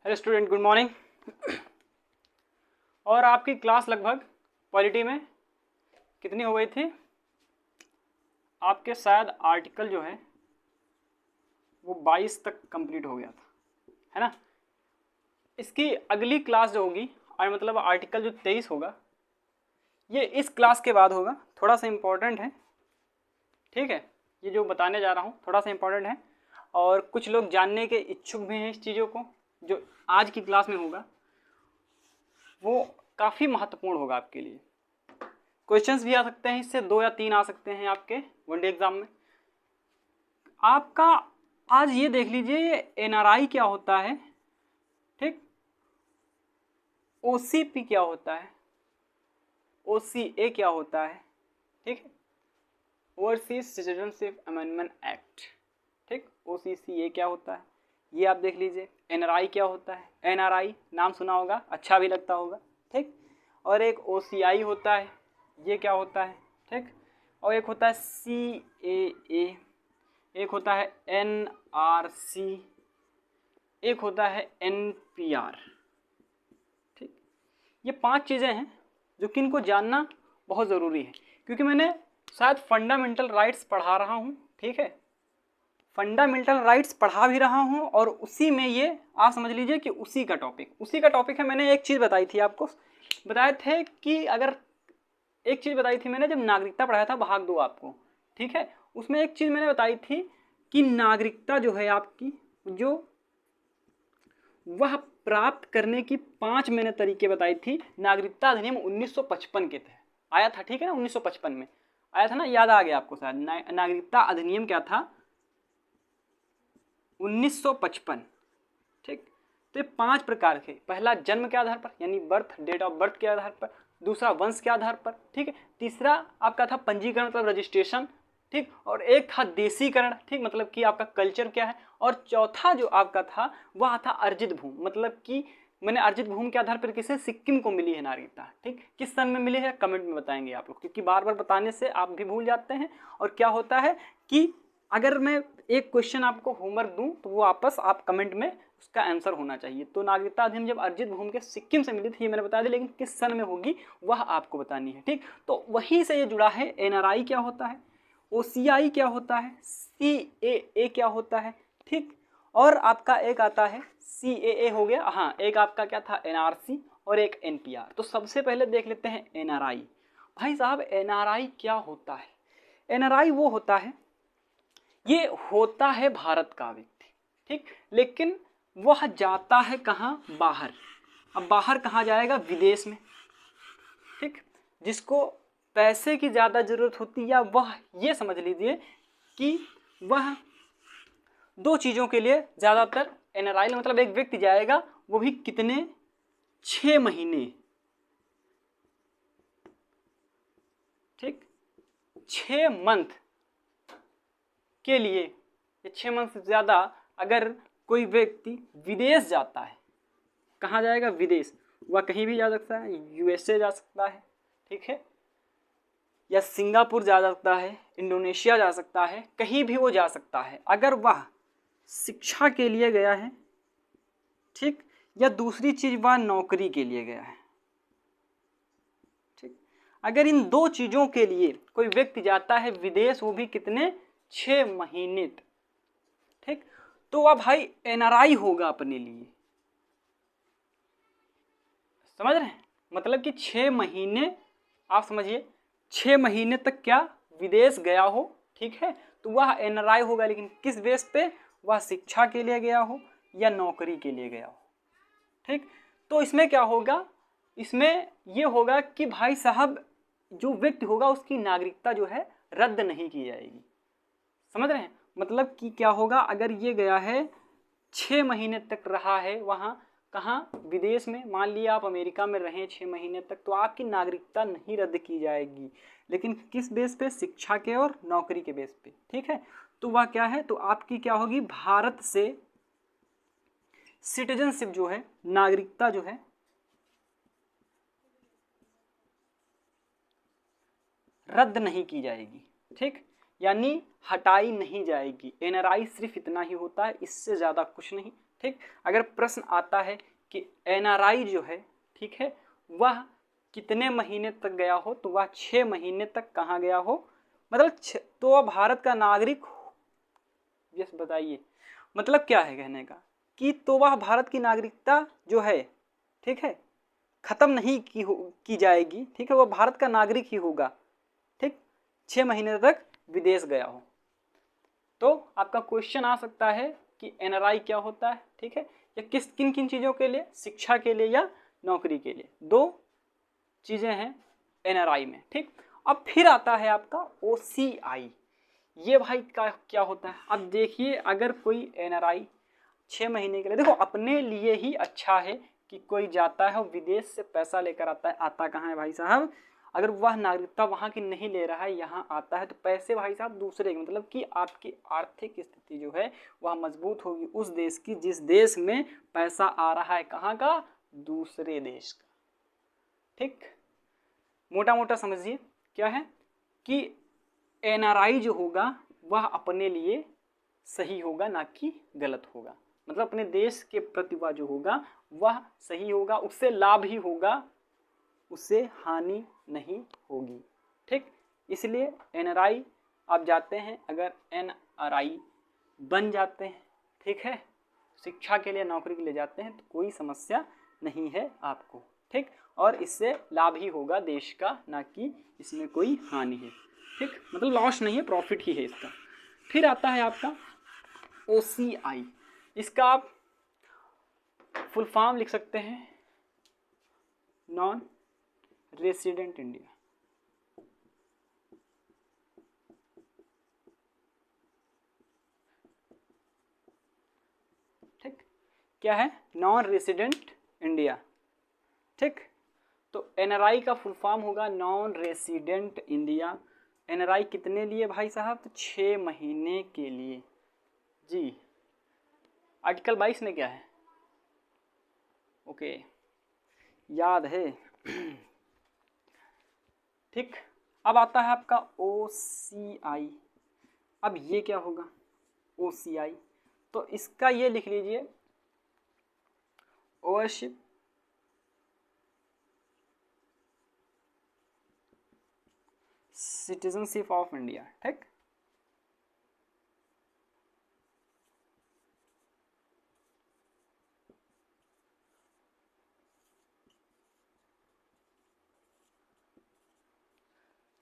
Hello student, good morning. और आपकी class लगभग पॉलिटी में कितनी हो गई थी? आपके शायद आर्टिकल जो है वो 22 तक कंप्लीट हो गया था, है ना। इसकी अगली क्लास जो होगी और मतलब आर्टिकल जो 23 होगा ये इस क्लास के बाद होगा। थोड़ा सा इम्पोर्टेंट है, ठीक है। ये जो बताने जा रहा हूँ थोड़ा सा इम्पोर्टेंट है और कुछ लोग जानने के इच्छुक भी हैं इस चीज़ों को। जो आज की क्लास में होगा वो काफ़ी महत्वपूर्ण होगा आपके लिए। क्वेश्चंस भी आ सकते हैं, इससे 2 या 3 आ सकते हैं आपके वनडे एग्जाम में। आपका आज ये देख लीजिए एनआरआई क्या होता है, ठीक। ओसीपी क्या होता है, ओसीए क्या होता है, ठीक है। ओवरसीज सिटीजनशिप अमेंडमेंट एक्ट, ठीक। ओसीसीए क्या होता है ये आप देख लीजिए। एनआरआई क्या होता है, एनआरआई नाम सुना होगा, अच्छा भी लगता होगा, ठीक। और एक ओसीआई होता है, ये क्या होता है, ठीक। और एक होता है सीएए, एक होता है एनआरसी, एक होता है एनपीआर, ठीक। ये 5 चीज़ें हैं जो कि इनको जानना बहुत ज़रूरी है, क्योंकि मैंने शायद फंडामेंटल राइट्स पढ़ा रहा हूँ, ठीक है। फंडामेंटल राइट्स पढ़ा भी रहा हूँ और उसी में ये आप समझ लीजिए कि उसी का टॉपिक है। मैंने एक चीज़ बताई थी आपको, बताए थे कि अगर एक चीज़ बताई थी मैंने जब नागरिकता पढ़ाया था भाग 2 आपको, ठीक है। उसमें एक चीज़ मैंने बताई थी कि नागरिकता जो है आपकी, जो वह प्राप्त करने की 5 मैंने तरीके बताई थी। नागरिकता अधिनियम 1955 के तहत आया था, ठीक है ना। 1955 में आया था ना, याद आ गया आपको शायद। नागरिकता अधिनियम क्या था, 1955, ठीक। तो ये 5 प्रकार के, पहला जन्म के आधार पर यानी बर्थ, डेट ऑफ बर्थ के आधार पर। दूसरा वंश के आधार पर, ठीक है। तीसरा आपका था पंजीकरण मतलब रजिस्ट्रेशन, ठीक। और एक था देशीकरण, ठीक, मतलब कि आपका कल्चर क्या है। और चौथा जो आपका था वह था अर्जित भूमि, मतलब कि मैंने अर्जित भूमि के आधार पर किसे, सिक्किम को मिली है नागरिकता, ठीक। किस सन में मिली है कमेंट में बताएंगे आप लोग, क्योंकि बार बार बताने से आप भी भूल जाते हैं। और क्या होता है कि अगर मैं एक क्वेश्चन आपको होमवर्क दूं तो वो वापस आप कमेंट में उसका आंसर होना चाहिए। तो नागरिकता अधिनियम जब अर्जित भूमि के सिक्किम से मिली थी ये मैंने बता दिया, लेकिन किस सन में होगी वह आपको बतानी है, ठीक। तो वहीं से ये जुड़ा है। एनआरआई क्या होता है, ओसीआई क्या होता है, सीएए क्या होता है, ठीक। और आपका एक आता है सीएए हो गया, हाँ। एक आपका क्या था, एनआरसी, और एक एनपीआर। तो सबसे पहले देख लेते हैं एनआरआई। भाई साहब एनआरआई क्या होता है? एनआरआई वो होता है, ये होता है भारत का व्यक्ति, ठीक। लेकिन वह जाता है कहाँ, बाहर। अब बाहर कहाँ जाएगा, विदेश में, ठीक। जिसको पैसे की ज़्यादा ज़रूरत होती है, या वह ये समझ लीजिए कि वह 2 चीज़ों के लिए ज़्यादातर एनआरआई, मतलब एक व्यक्ति जाएगा, वो भी कितने, 6 महीने, ठीक। 6 मंथ के लिए, 6 मंथ से ज़्यादा अगर कोई व्यक्ति विदेश जाता है, कहाँ जाएगा, विदेश। वह कहीं भी जा सकता है, यूएसए जा सकता है, ठीक है, या सिंगापुर जा सकता है, इंडोनेशिया जा सकता है, कहीं भी वो जा सकता है अगर वह शिक्षा के लिए गया है, ठीक। या दूसरी चीज़ वह नौकरी के लिए गया है, ठीक। अगर इन 2 चीज़ों के लिए कोई व्यक्ति जाता है विदेश, वो भी कितने, 6 महीने, ठीक। तो वह भाई एनआरआई होगा अपने लिए, समझ रहे हैं। मतलब कि 6 महीने आप समझिए, 6 महीने तक क्या विदेश गया हो, ठीक है, तो वह एनआरआई होगा। लेकिन किस बेस पे, वह शिक्षा के लिए गया हो या नौकरी के लिए गया हो, ठीक। तो इसमें क्या होगा, इसमें ये होगा कि भाई साहब जो व्यक्ति होगा उसकी नागरिकता जो है रद्द नहीं की जाएगी, समझ रहे हैं। मतलब कि क्या होगा, अगर ये गया है 6 महीने तक रहा है वहाँ, कहाँ, विदेश में, मान लिया आप अमेरिका में रहें 6 महीने तक, तो आपकी नागरिकता नहीं रद्द की जाएगी। लेकिन किस बेस पे, शिक्षा के और नौकरी के बेस पे, ठीक है। तो वह क्या है, तो आपकी क्या होगी, भारत से सिटीजनशिप जो है, नागरिकता जो है रद्द नहीं की जाएगी, ठीक। यानी हटाई नहीं जाएगी। एनआरआई सिर्फ इतना ही होता है, इससे ज़्यादा कुछ नहीं, ठीक, अगर प्रश्न आता है कि एनआरआई जो है, ठीक है, वह कितने महीने तक गया हो, तो वह 6 महीने तक कहाँ गया हो, मतलब तो वह भारत का नागरिक हो। यस, बताइए मतलब क्या है कहने का कि तो वह भारत की नागरिकता जो है, ठीक है, खत्म नहीं की जाएगी, ठीक है, वह भारत का नागरिक ही होगा, ठीक, 6 महीने तक विदेश गया हो। तो आपका क्वेश्चन आ सकता है कि एनआरआई क्या होता है, ठीक है, या किन किन चीज़ों के लिए, शिक्षा के लिए या नौकरी के लिए, 2 चीज़ें हैं एनआरआई में, ठीक। अब फिर आता है आपका ओसीआई। ये भाई क्या होता है, अब देखिए अगर कोई एनआरआई 6 महीने के लिए, देखो अपने लिए ही अच्छा है कि कोई जाता है और विदेश से पैसा लेकर आता है, आता कहाँ है भाई साहब, अगर वह नागरिकता वहाँ की नहीं ले रहा है, यहाँ आता है तो पैसे भाई साहब दूसरे के, मतलब कि आपकी आर्थिक स्थिति जो है वह मजबूत होगी उस देश की जिस देश में पैसा आ रहा है, कहाँ का, दूसरे देश का, ठीक। मोटा मोटा समझिए क्या है कि एनआरआई जो होगा वह अपने लिए सही होगा, ना कि गलत होगा, मतलब अपने देश के प्रति वह जो होगा वह सही होगा, उससे लाभ ही होगा, उससे हानि नहीं होगी, ठीक। इसलिए एनआरआई आप जाते हैं, अगर एनआरआई बन जाते हैं, ठीक है, शिक्षा के लिए, नौकरी के लिए जाते हैं तो कोई समस्या नहीं है आपको, ठीक, और इससे लाभ ही होगा देश का, ना कि इसमें कोई हानि है, ठीक, मतलब लॉस नहीं है, प्रॉफिट ही है इसका। फिर आता है आपका ओसीआई, इसका आप फुल फॉर्म लिख सकते हैं नॉन रेसिडेंट इंडिया, ठीक, क्या है, नॉन रेसिडेंट इंडिया, ठीक। तो एनआरआई का फुल फॉर्म होगा नॉन रेसिडेंट इंडिया। एनआरआई कितने लिए भाई साहब, तो 6 महीने के लिए जी। आर्टिकल 22 में क्या है, ओके, याद है ठीक। अब आता है आपका ओसीआई। अब ये क्या होगा ओसीआई, तो इसका ये लिख लीजिए ओवरशिप सिटीजनशिप ऑफ इंडिया, ठीक।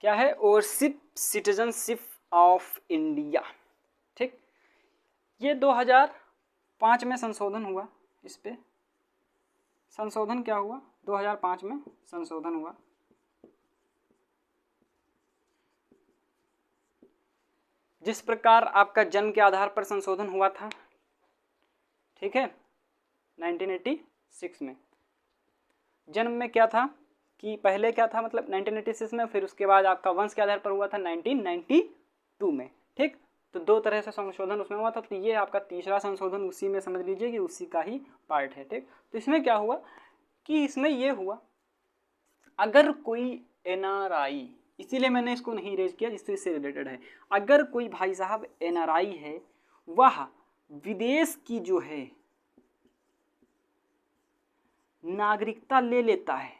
क्या है, ओवरशिप सिटीजनशिप ऑफ इंडिया, ठीक। ये 2005 में संशोधन हुआ, इस पे संशोधन क्या हुआ, 2005 में संशोधन हुआ, जिस प्रकार आपका जन्म के आधार पर संशोधन हुआ था, ठीक है, 1986 में। जन्म में क्या था कि पहले क्या था, मतलब 1986 में, फिर उसके बाद आपका वंश के आधार पर हुआ था 1992 में, ठीक। तो 2 तरह से संशोधन उसमें हुआ था, तो ये आपका तीसरा संशोधन उसी में समझ लीजिए कि उसी का ही पार्ट है, ठीक। तो इसमें क्या हुआ कि इसमें ये हुआ, अगर कोई एनआरआई, इसीलिए मैंने इसको नहीं रेज किया जिससे इससे रिलेटेड है, अगर कोई भाई साहब एनआरआई है, वह विदेश की जो है नागरिकता ले लेता है,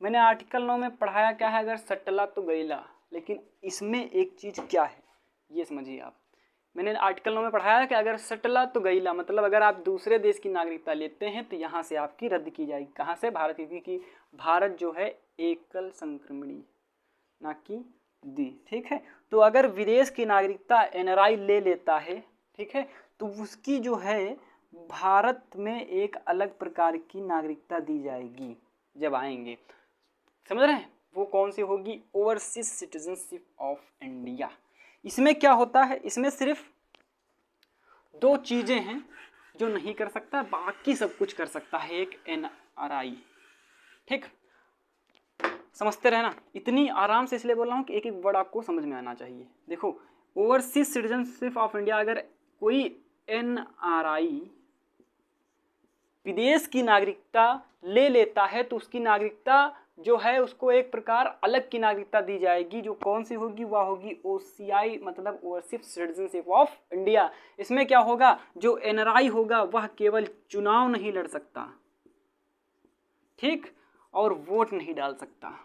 मैंने आर्टिकल 9 में पढ़ाया क्या है, अगर सटला तो गईला, लेकिन इसमें एक चीज क्या है ये समझिए आप, मैंने आर्टिकल 9 में पढ़ाया कि अगर सटला तो गईला, मतलब अगर आप दूसरे देश की नागरिकता लेते हैं तो यहाँ से आपकी रद्द की जाएगी, कहाँ से, भारत की भारत जो है एकल संक्रमणी ना कि दी, ठीक है। तो अगर विदेश की नागरिकता एनआरआई ले लेता है, ठीक है, तो उसकी जो है भारत में एक अलग प्रकार की नागरिकता दी जाएगी जब आएंगे, समझ रहे हैं, वो कौन सी होगी, ओवरसीज सिटीजनशिप ऑफ इंडिया। इसमें क्या होता है, इसमें सिर्फ 2 चीजें हैं जो नहीं कर सकता, बाकी सब कुछ कर सकता है एक एनआरआई, ठीक। समझते रहना, इतनी आराम से इसलिए बोल रहा हूँ कि एक एक वर्ड आपको समझ में आना चाहिए। देखो, ओवरसीज सिटीजनशिप ऑफ इंडिया, अगर कोई एनआरआई विदेश की नागरिकता ले लेता है तो उसकी नागरिकता जो है उसको एक प्रकार अलग की नागरिकता दी जाएगी, जो कौन सी होगी, वह होगी OCI मतलब ओवरसीज सिटीजनशिप ऑफ इंडिया। इसमें क्या होगा, जो NRI होगा वह केवल चुनाव नहीं लड़ सकता, ठीक, और वोट नहीं डाल सकता,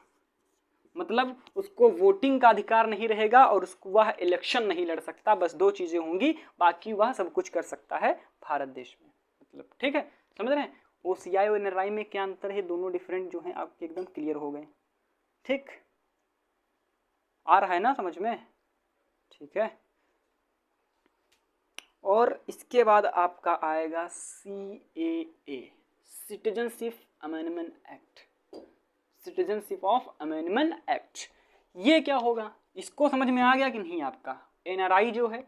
मतलब उसको वोटिंग का अधिकार नहीं रहेगा और उसको वह इलेक्शन नहीं लड़ सकता, बस दो चीजें होंगी, बाकी वह सब कुछ कर सकता है भारत देश में, मतलब ठीक है, समझ रहे हैं। OCI और NRI में क्या अंतर है, दोनों डिफरेंट जो हैं आपके एकदम क्लियर हो गए, ठीक, आ रहा है ना समझ में, ठीक है। और इसके बाद आपका आएगा CAA, citizenship amendment act, citizenship of amendment act. ये क्या होगा, इसको समझ में आ गया कि नहीं आपका। NRI जो है,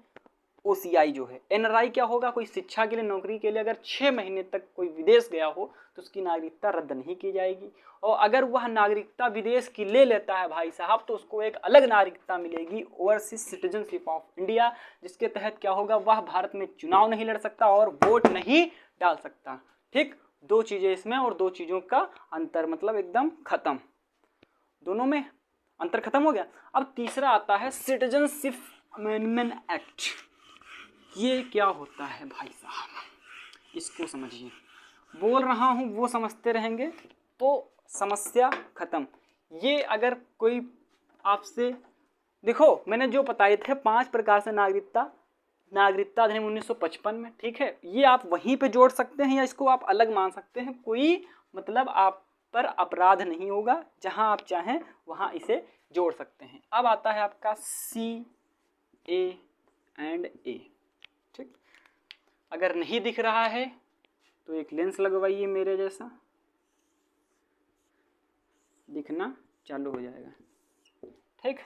OCI जो है। NRI क्या होगा, कोई शिक्षा के लिए, नौकरी के लिए अगर 6 महीने तक कोई विदेश गया हो तो उसकी नागरिकता रद्द नहीं की जाएगी, और अगर वह नागरिकता विदेश की ले लेता है भाई साहब तो उसको एक अलग नागरिकता मिलेगी, ओवरसीज सिटीजनशिप ऑफ इंडिया, जिसके तहत क्या होगा, वह भारत में चुनाव नहीं लड़ सकता और वोट नहीं डाल सकता, ठीक। दो चीजें इसमें और दो चीजों का अंतर, मतलब एकदम खत्म, दोनों में अंतर खत्म हो गया। अब तीसरा आता है सिटीजनशिप अमेंडमेंट एक्ट। ये क्या होता है भाई साहब, इसको समझिए, बोल रहा हूँ वो समझते रहेंगे तो समस्या खत्म। ये अगर कोई आपसे, देखो मैंने जो बताए थे 5 प्रकार से नागरिकता अधिनियम 1955 में, ठीक है, ये आप वहीं पे जोड़ सकते हैं या इसको आप अलग मान सकते हैं, कोई मतलब आप पर अपराध नहीं होगा, जहां आप चाहें वहां इसे जोड़ सकते हैं। अब आता है आपका CAA, ठीक। अगर नहीं दिख रहा है तो एक लेंस लगवाइए मेरे जैसा, दिखना चालू हो जाएगा, ठीक।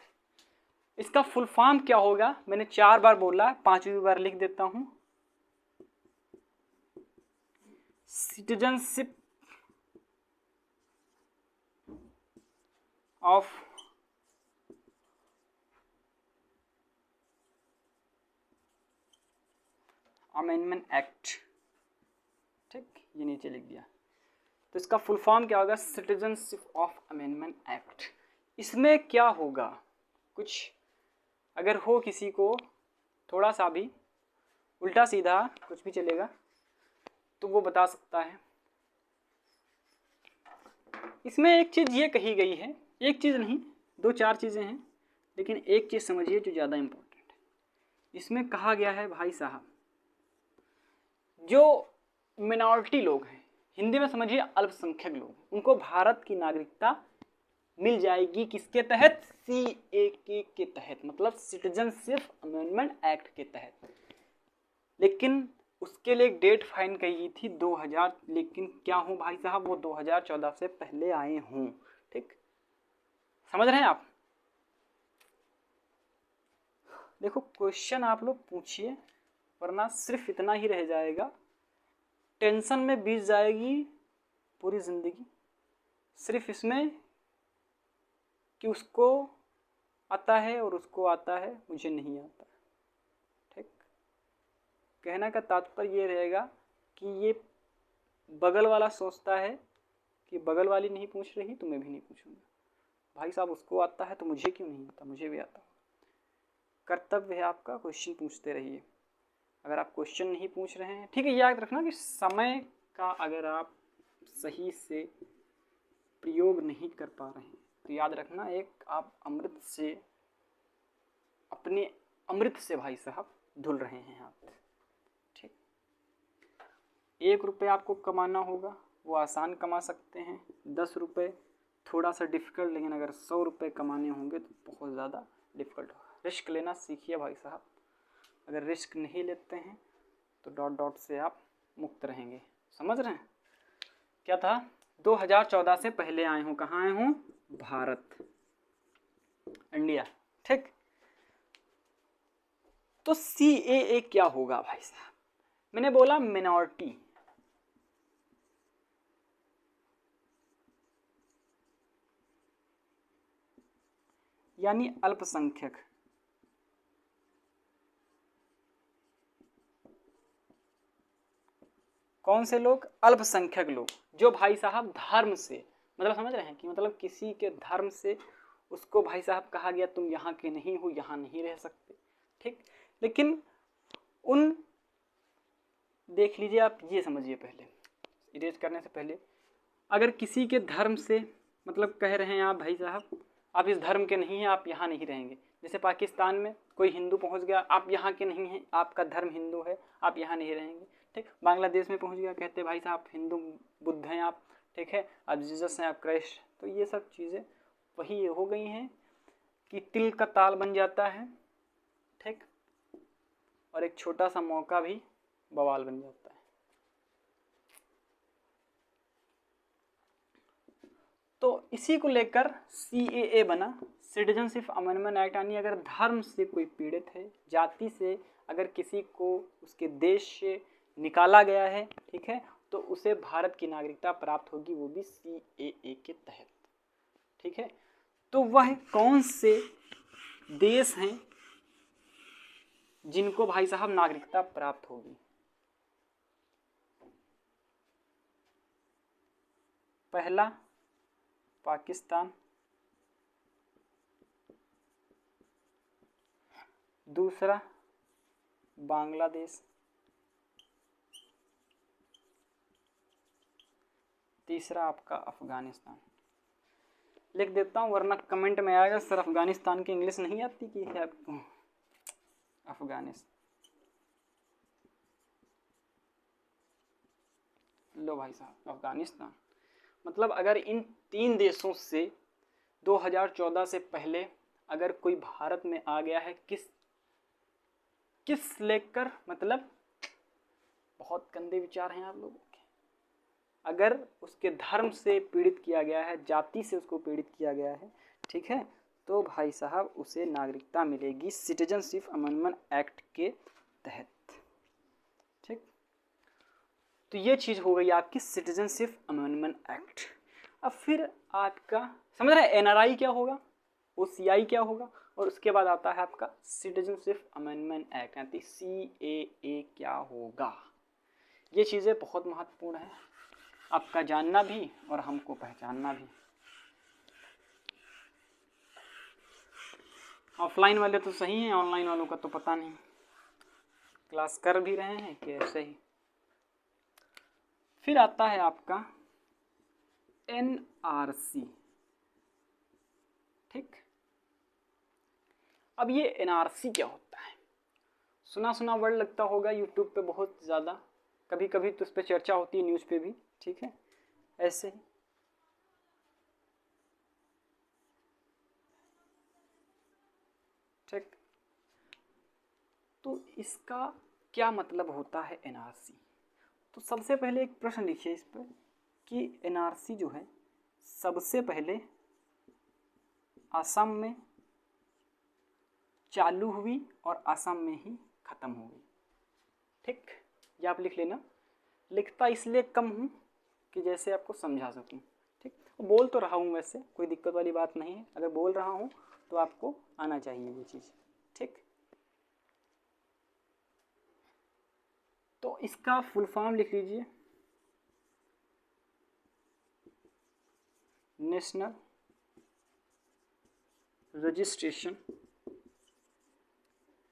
इसका फुल फॉर्म क्या होगा, मैंने 4 बार बोला, 5वीं बार लिख देता हूं, सिटीजनशिप ऑफ अमेंडमेंट एक्ट, ठीक, ये नीचे लिख दिया। तो इसका फुल फॉर्म क्या होगा, सिटीजनशिप ऑफ अमेंडमेंट एक्ट। इसमें क्या होगा, कुछ अगर हो किसी को थोड़ा सा भी उल्टा सीधा कुछ भी चलेगा तो वो बता सकता है। इसमें एक चीज़ ये कही गई है, एक चीज़ नहीं 2-4 चीज़ें हैं, लेकिन एक चीज़ समझिए जो ज़्यादा इम्पोर्टेंट है। इसमें कहा गया है भाई साहब, जो मिनॉरिटी लोग हैं, हिंदी में समझिए अल्पसंख्यक लोग, उनको भारत की नागरिकता मिल जाएगी, किसके तहत, CAA के तहत, मतलब सिटीजनशिप अमेंडमेंट एक्ट के तहत। लेकिन उसके लिए एक डेट फाइन कही थी 2000, लेकिन क्या हूँ भाई साहब, वो 2014 से पहले आए हूँ, ठीक, समझ रहे हैं आप। देखो क्वेश्चन आप लोग पूछिए, वरना सिर्फ इतना ही रह जाएगा, टेंशन में बीत जाएगी पूरी जिंदगी, सिर्फ इसमें कि उसको आता है और उसको आता है, मुझे नहीं आता, ठीक। कहना का तात्पर्य ये रहेगा कि ये बगल वाला सोचता है कि बगल वाली नहीं पूछ रही तो मैं भी नहीं पूछूंगा, भाई साहब उसको आता है तो मुझे क्यों नहीं आता, मुझे भी आता। कर्तव्य है आपका, क्वेश्चन पूछते रहिए। अगर आप क्वेश्चन नहीं पूछ रहे हैं, ठीक है, याद रखना कि समय का अगर आप सही से प्रयोग नहीं कर पा रहे हैं तो याद रखना, एक आप अपने अमृत से भाई साहब धुल रहे हैं हाथ, ठीक। 1 रुपये आपको कमाना होगा, वो आसान कमा सकते हैं, 10 रुपये थोड़ा सा डिफ़िकल्ट, लेकिन अगर 100 रुपये कमाने होंगे तो बहुत ज़्यादा डिफ़िकल्ट होगा। रिस्क लेना सीखिए भाई साहब, अगर रिस्क नहीं लेते हैं तो डॉट डॉट से आप मुक्त रहेंगे, समझ रहे हैं। क्या था, 2014 से पहले आए हूँ, कहाँ आए हूँ, भारत, इंडिया, ठीक। तो CAA क्या होगा भाई साहब, मैंने बोला मिनॉरिटी, यानी अल्पसंख्यक, कौन से लोग, अल्पसंख्यक लोग, जो भाई साहब धर्म से, मतलब समझ रहे हैं कि मतलब किसी के धर्म से उसको भाई साहब कहा गया तुम यहाँ के नहीं हो, यहाँ नहीं रह सकते, ठीक। लेकिन उन, देख लीजिए आप, ये समझिए पहले इरेज करने से पहले, अगर किसी के धर्म से मतलब कह रहे हैं आप भाई साहब आप इस धर्म के नहीं हैं, आप यहाँ नहीं रहेंगे। जैसे पाकिस्तान में कोई हिंदू पहुँच गया, आप यहाँ के नहीं हैं, आपका धर्म हिंदू है, आप यहाँ नहीं रहेंगे, ठीक। बांग्लादेश में पहुँच गया, कहते भाई साहब हिंदू बुद्ध हैं आप, ठीक है, आप जीसस हैं, आप क्राइस्ट। तो ये सब चीज़ें वही हो गई हैं कि तिल का ताल बन जाता है, ठीक, और एक छोटा सा मौका भी बवाल बन जाता है। तो इसी को लेकर CAA बना, सिटीजनशिप अमेंडमेंट एक्ट, यानी अगर धर्म से कोई पीड़ित है, जाति से अगर किसी को उसके देश से निकाला गया है, ठीक है, तो उसे भारत की नागरिकता प्राप्त होगी, वो भी CAA के तहत, ठीक है। तो वह कौन से देश हैं जिनको भाई साहब नागरिकता प्राप्त होगी? पहला पाकिस्तान, दूसरा बांग्लादेश, तीसरा आपका अफगानिस्तान। लिख देता हूँ वरना कमेंट में आएगा सर अफगानिस्तान की इंग्लिश नहीं आती कि है आपको। अफगानिस्तान, लो भाई साहब अफगानिस्तान। मतलब अगर इन 3 देशों से 2014 से पहले अगर कोई भारत में आ गया है, किस लेकर, मतलब बहुत गंदे विचार हैं आप लोगों के। अगर उसके धर्म से पीड़ित किया गया है, जाति से उसको पीड़ित किया गया है, ठीक है, तो भाई साहब उसे नागरिकता मिलेगी सिटीजनशिप अमेंडमेंट एक्ट के तहत, ठीक। तो ये चीज़ हो गई आपकी सिटीजनशिप अमेंडमेंट एक्ट। अब फिर आपका समझ रहे हैं NRI क्या होगा, OCI क्या होगा, और उसके बाद आता है आपका सिटीजनशिप अमेंडमेंट एक्ट यानी CAA क्या होगा। ये चीज़ें बहुत महत्वपूर्ण है आपका जानना भी और हमको पहचानना भी। ऑफलाइन वाले तो सही हैं, ऑनलाइन वालों का तो पता नहीं, क्लास कर भी रहे हैं कि ऐसे ही। फिर आता है आपका NRC, ठीक। अब ये NRC क्या होता है? सुना सुना वर्ड लगता होगा यूट्यूब पे बहुत ज़्यादा, कभी कभी तो उस पर चर्चा होती है न्यूज़ पे भी, ठीक है, ऐसे ही। ठीक, तो इसका क्या मतलब होता है NRC? तो सबसे पहले एक प्रश्न लिखिए इस पर कि NRC जो है सबसे पहले असम में चालू हुई और असम में ही ख़त्म हो गई, ठीक। ये आप लिख लेना, लिखता इसलिए कम हूँ कि जैसे आपको समझा सकूँ, ठीक। बोल तो रहा हूँ, वैसे कोई दिक्कत वाली बात नहीं है, अगर बोल रहा हूँ तो आपको आना चाहिए ये चीज़, ठीक। तो इसका फुल फॉर्म लिख लीजिए, नेशनल रजिस्ट्रेशन,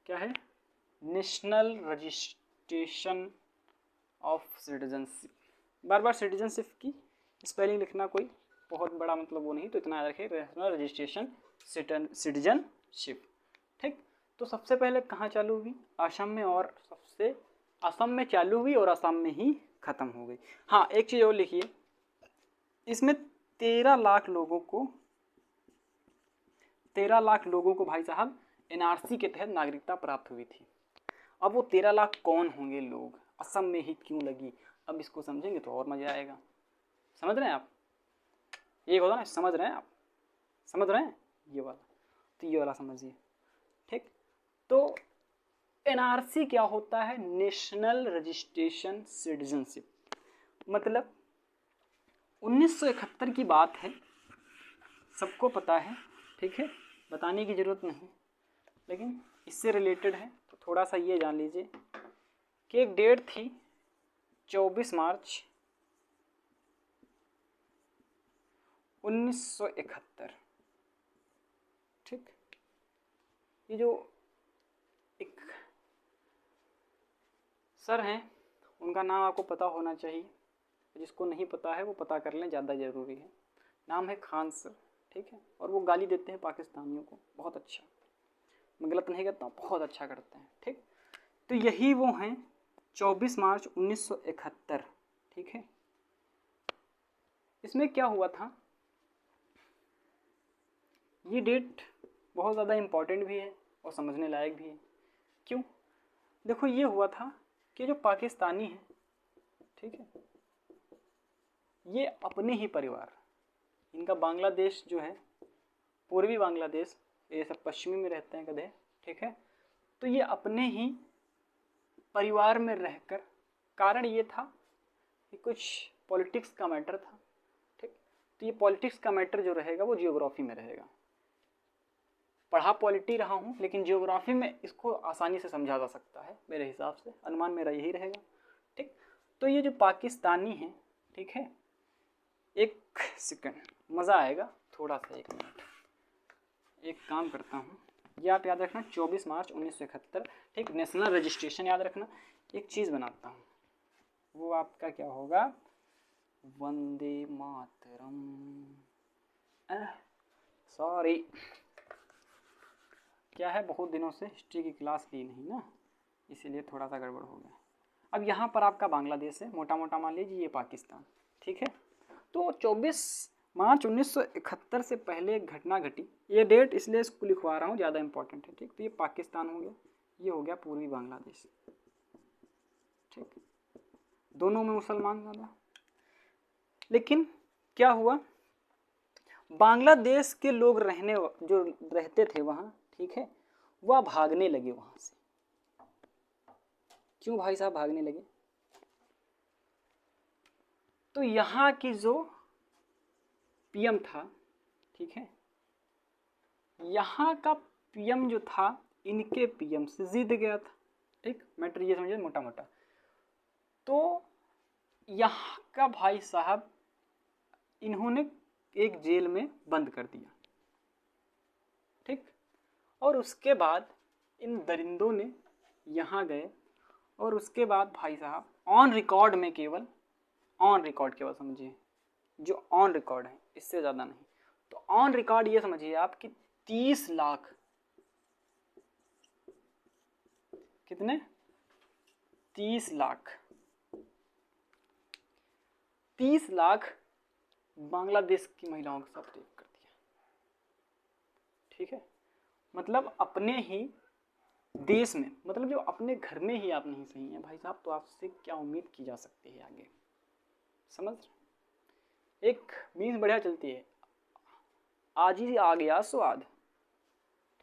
क्या है, national registration of citizenship. Bar bar citizenship की स्पेलिंग लिखना कोई बहुत बड़ा मतलब वो नहीं, तो इतना याद रखिए, नेशनल रजिस्ट्रेशन सिटीजनशिप, ठीक। तो सबसे पहले कहाँ चालू हुई? असम में, और असम में चालू हुई और असम में ही ख़त्म हो गई। हाँ, एक चीज़ और लिखिए, इसमें 13 लाख लोगों को भाई साहब NRC के तहत नागरिकता प्राप्त हुई थी। अब वो 13 लाख कौन होंगे लोग, असम में ही क्यों लगी, अब इसको समझेंगे तो और मज़ा आएगा। समझ रहे हैं आप? ये होता ना, समझ रहे हैं आप, समझ रहे हैं ये वाला, तो ये वाला समझिए, ठीक। तो NRC क्या होता है? National registration citizenship. मतलब 1971 की बात है, सबको पता है, ठीक है, बताने की ज़रूरत नहीं, लेकिन इससे रिलेटेड है तो थोड़ा सा ये जान लीजिए कि एक डेट थी 24 मार्च 1971। ठीक, ये जो एक सर हैं उनका नाम आपको पता होना चाहिए, जिसको नहीं पता है वो पता कर लें, ज़्यादा ज़रूरी है। नाम है खान सर। ठीक है, और वो गाली देते हैं पाकिस्तानियों को, बहुत अच्छा, मैं गलत नहीं कहता हूँ, बहुत अच्छा करते हैं। ठीक, तो यही वो हैं 24 मार्च 1971। ठीक है, इसमें क्या हुआ था, ये डेट बहुत ज़्यादा इम्पॉर्टेंट भी है और समझने लायक भी है। क्यों? देखो, ये हुआ था कि जो पाकिस्तानी हैं, ठीक है, ये अपने ही परिवार, इनका बांग्लादेश जो है, पूर्वी बांग्लादेश, ये सब पश्चिमी में रहते हैं गधे। ठीक है, तो ये अपने ही परिवार में रहकर, कारण ये था कि कुछ पॉलिटिक्स का मैटर था। ठीक, तो ये पॉलिटिक्स का मैटर जो रहेगा वो जियोग्राफी में रहेगा। पढ़ा पॉलिटी रहा हूँ, लेकिन जियोग्राफी में इसको आसानी से समझा जा सकता है, मेरे हिसाब से, अनुमान मेरा यही रहेगा। ठीक, तो ये जो पाकिस्तानी हैं, ठीक है, एक सेकंड, मज़ा आएगा थोड़ा सा, 1 मिनट, एक काम करता हूँ, ये आप याद रखना 24 मार्च 1971। ठीक, नेशनल रजिस्ट्रेशन याद रखना। एक चीज़ बनाता हूँ, वो आपका क्या होगा, वंदे मातरम, सॉरी, क्या है, बहुत दिनों से हिस्ट्री की क्लास ली नहीं ना, इसीलिए थोड़ा सा गड़बड़ हो गया। अब यहाँ पर आपका बांग्लादेश है, मोटा मोटा मान लीजिए ये पाकिस्तान। ठीक है, तो 24 मार्च 1971 से पहले एक घटना घटी, ये डेट इसलिए इसको लिखवा रहा हूँ, ज़्यादा इंपॉर्टेंट है। ठीक, तो ये पाकिस्तान हो गया, ये हो गया पूर्वी बांग्लादेश। ठीक, दोनों में मुसलमान ज़्यादा, लेकिन क्या हुआ, बांग्लादेश के लोग जो रहते थे वहाँ, ठीक है, वह भागने लगे वहाँ से। क्यों भाई साहब भागने लगे? तो यहाँ की जो पीएम था, ठीक है, यहाँ का पीएम जो था इनके पीएम से जीत गया था। ठीक, मैटर ये समझिए मोटा मोटा। तो यहाँ का भाई साहब इन्होंने एक जेल में बंद कर दिया। ठीक, और उसके बाद इन दरिंदों ने यहाँ गए, और उसके बाद भाई साहब ऑन रिकॉर्ड में, केवल ऑन रिकॉर्ड, केवल समझिए जो ऑन रिकॉर्ड है, इससे ज़्यादा नहीं, तो ऑन रिकॉर्ड ये समझिए आप कि 30 लाख, कितने, 30 लाख, 30 लाख बांग्लादेश की महिलाओं के साथ रेप कर दिया। ठीक है, मतलब अपने ही देश में, मतलब जो अपने घर में ही आप नहीं सही हैं भाई साहब, तो आपसे क्या उम्मीद की जा सकती है आगे, समझ? एक मीम्स बढ़िया चलती है, आज ही आ गया स्वाद।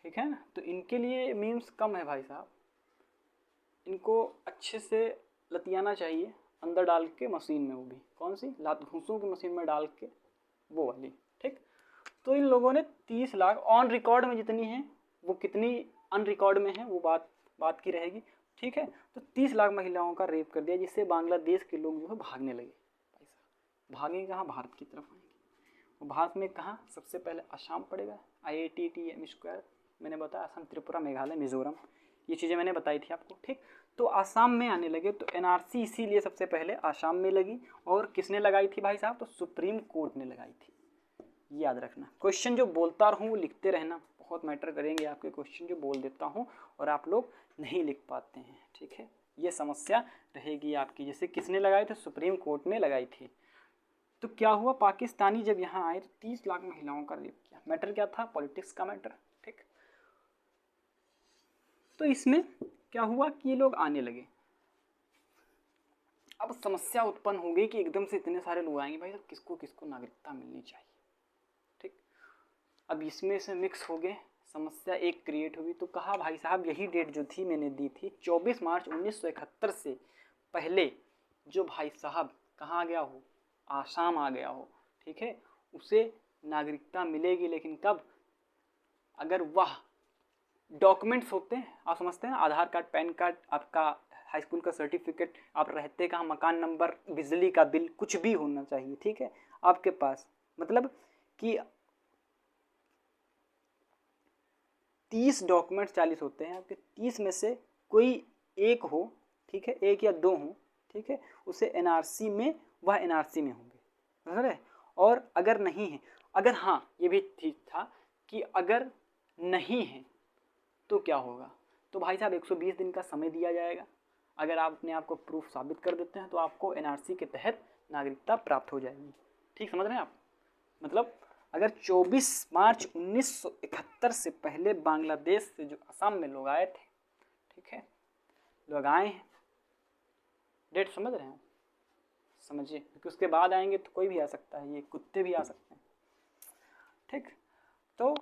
ठीक है ना, तो इनके लिए मीम्स कम है भाई साहब, इनको अच्छे से लतियाना चाहिए, अंदर डाल के मशीन में, वो भी कौन सी, लात घूसों की मशीन में डाल के, वो वाली। ठीक, तो इन लोगों ने 30 लाख, ऑन रिकॉर्ड में जितनी है, वो कितनी अन रिकॉर्ड में है वो बात की रहेगी। ठीक है, तो 30 लाख महिलाओं का रेप कर दिया, जिससे बांग्लादेश के लोग जो है भागने लगे। भाई साहब भागेंगे कहाँ, भारत की तरफ आएंगे। वो भारत में कहाँ, सबसे पहले असम पड़ेगा, IITTM², मैंने बताया, असम, त्रिपुरा, मेघालय, मिजोरम, ये चीज़ें मैंने बताई थी आपको। ठीक, तो आसाम में आने लगे, तो NRC इसीलिए सबसे पहले आसाम में लगी, और किसने लगाई थी भाई साहब, तो सुप्रीम कोर्ट ने लगाई थी। याद रखना, क्वेश्चन जो बोलता रहूँ वो लिखते रहना, बहुत मैटर करेंगे आपके क्वेश्चन जो बोल देता हूँ और आप लोग नहीं लिख पाते हैं। ठीक है, ये समस्या रहेगी आपकी। जैसे किसने लगाई थी, सुप्रीम कोर्ट ने लगाई थी। तो क्या हुआ, पाकिस्तानी जब यहाँ आए तो 30 लाख महिलाओं का रेप किया। मैटर क्या था, पॉलिटिक्स का मैटर। ठीक, तो इसमें क्या हुआ कि ये लोग आने लगे। अब समस्या उत्पन्न हो गई कि एकदम से इतने सारे लोग आएंगे, भाई किसको किसको नागरिकता मिलनी चाहिए। ठीक, अब इसमें से मिक्स हो गए, समस्या एक क्रिएट हुई। तो कहा भाई साहब यही डेट जो थी मैंने दी थी, 24 मार्च 1971 से पहले जो भाई साहब कहाँ गया हो, आसाम आ गया हो, ठीक है, उसे नागरिकता मिलेगी। लेकिन कब, अगर वह डॉक्यूमेंट्स होते हैं, आप समझते हैं, आधार कार्ड, पैन कार्ड, आपका हाई स्कूल का सर्टिफिकेट, आप रहते कहाँ, मकान नंबर, बिजली का बिल, कुछ भी होना चाहिए। ठीक है, आपके पास, मतलब कि 30 डॉक्यूमेंट 40 होते हैं आपके, 30 में से कोई एक हो, ठीक है, एक या दो हो, ठीक है, उसे एनआरसी में, वह एनआरसी में होंगे, समझ रहे। और अगर नहीं है, अगर हाँ, ये भी ठीक था कि अगर नहीं है तो क्या होगा, तो भाई साहब 120 दिन का समय दिया जाएगा। अगर आप अपने आप को प्रूफ साबित कर देते हैं तो आपको एनआरसी के तहत नागरिकता प्राप्त हो जाएगी। ठीक समझ रहे हैं आप। मतलब अगर 24 मार्च 1971 से पहले बांग्लादेश से जो असम में लोग आए थे, ठीक है, लोग आए हैं, डेट समझ रहे हैं, समझिए, क्योंकि उसके बाद आएंगे तो कोई भी आ सकता है, ये कुत्ते भी आ सकते हैं, ठीक। तो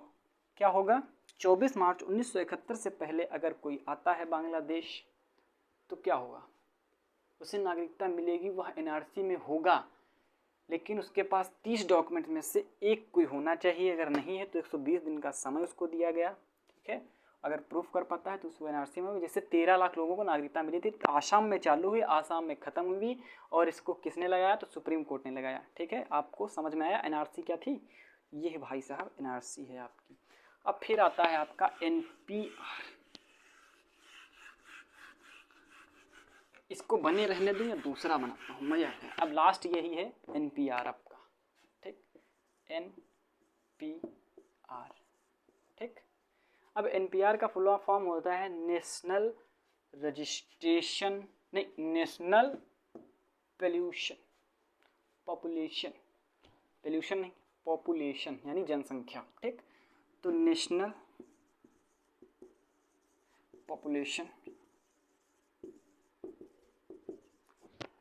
क्या होगा, 24 मार्च 1971 से पहले अगर कोई आता है बांग्लादेश तो क्या होगा, उसे नागरिकता मिलेगी, वह एनआरसी में होगा, लेकिन उसके पास 30 डॉक्यूमेंट में से एक कोई होना चाहिए। अगर नहीं है तो 120 दिन का समय उसको दिया गया, ठीक है। अगर प्रूफ कर पाता है तो उसको एनआरसी में होगा। जैसे 13 लाख लोगों को नागरिकता मिली थी, आसाम में चालू हुई, आसाम में ख़त्म हुई, और इसको किसने लगाया, तो सुप्रीम कोर्ट ने लगाया, ठीक है। आपको समझ में आया एनआरसी क्या थी, ये भाई साहब एनआरसी है आपकी। अब फिर आता है आपका एनपीआर। इसको बने रहने दूं या दूसरा बनाता हूँ, मजा है। अब लास्ट यही है एनपीआर आपका, ठीक, एनपीआर, ठीक। अब एनपीआर का फुल फॉर्म होता है नेशनल रजिस्ट्रेशन, नहीं, नेशनल पॉल्यूशन, पॉपुलेशन, पॉल्यूशन नहीं, पॉपुलेशन यानी जनसंख्या, ठीक। तो नेशनल पॉपुलेशन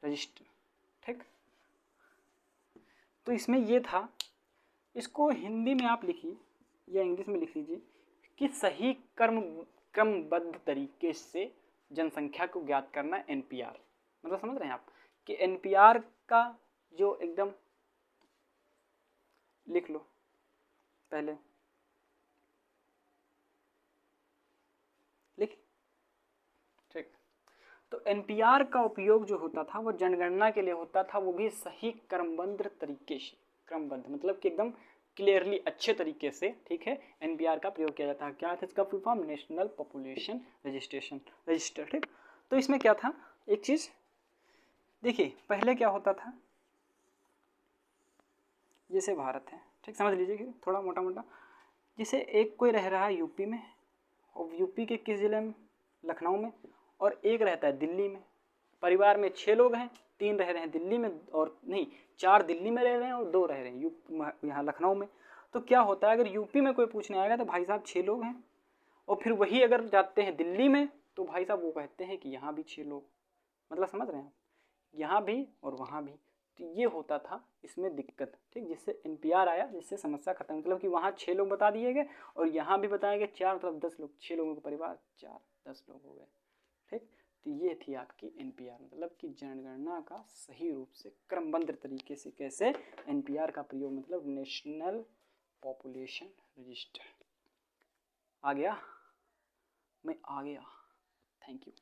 रजिस्टर, ठीक। तो इसमें ये था, इसको हिंदी में आप लिखिए या इंग्लिश में लिख लीजिए कि सही क्रमबद्ध तरीके से जनसंख्या को ज्ञात करना एनपीआर। मतलब समझ रहे हैं आप कि एनपीआर का जो एकदम लिख लो पहले, लिख, ठीक। तो एनपीआर का उपयोग जो होता था वो जनगणना के लिए होता था, वो भी सही क्रमबद्ध तरीके से, क्रमबद्ध मतलब कि एकदम क्लियरली अच्छे तरीके से, ठीक है, एनपीआर का प्रयोग किया जाता है। क्या था इसका full form, national population registration, register, ठीक। तो इसमें क्या था, एक चीज देखिए, पहले क्या होता था, जैसे भारत है, ठीक, समझ लीजिए कि थोड़ा मोटा मोटा, जैसे एक कोई रह रहा है यूपी में, और यूपी के किस जिले में, लखनऊ में, और एक रहता है दिल्ली में। परिवार में 6 लोग हैं, 3 रह रहे हैं दिल्ली में, और नहीं, 4 दिल्ली में रह रहे हैं और 2 रह रहे हैं यहाँ लखनऊ में। तो क्या होता है, अगर यूपी में कोई पूछने आएगा तो भाई साहब 6 लोग हैं, और फिर वही अगर जाते हैं दिल्ली में तो भाई साहब वो कहते हैं कि यहाँ भी 6 लोग। मतलब समझ रहे हैं आप, यहाँ भी और वहाँ भी। तो ये होता था इसमें दिक्कत, ठीक, जिससे एनपीआर आया, जिससे समस्या खत्म। मतलब कि वहाँ 6 लोग बता दिए गए और यहाँ भी बताए गए 4, मतलब 10 लोग, 6 लोगों का परिवार, 4 10 लोग हो गए, ठीक। तो ये थी आपकी एनपीआर, मतलब कि जनगणना का सही रूप से क्रमबद्ध तरीके से कैसे एनपीआर का प्रयोग, मतलब नेशनल पॉपुलेशन रजिस्टर। आ गया, मैं आ गया, थैंक यू।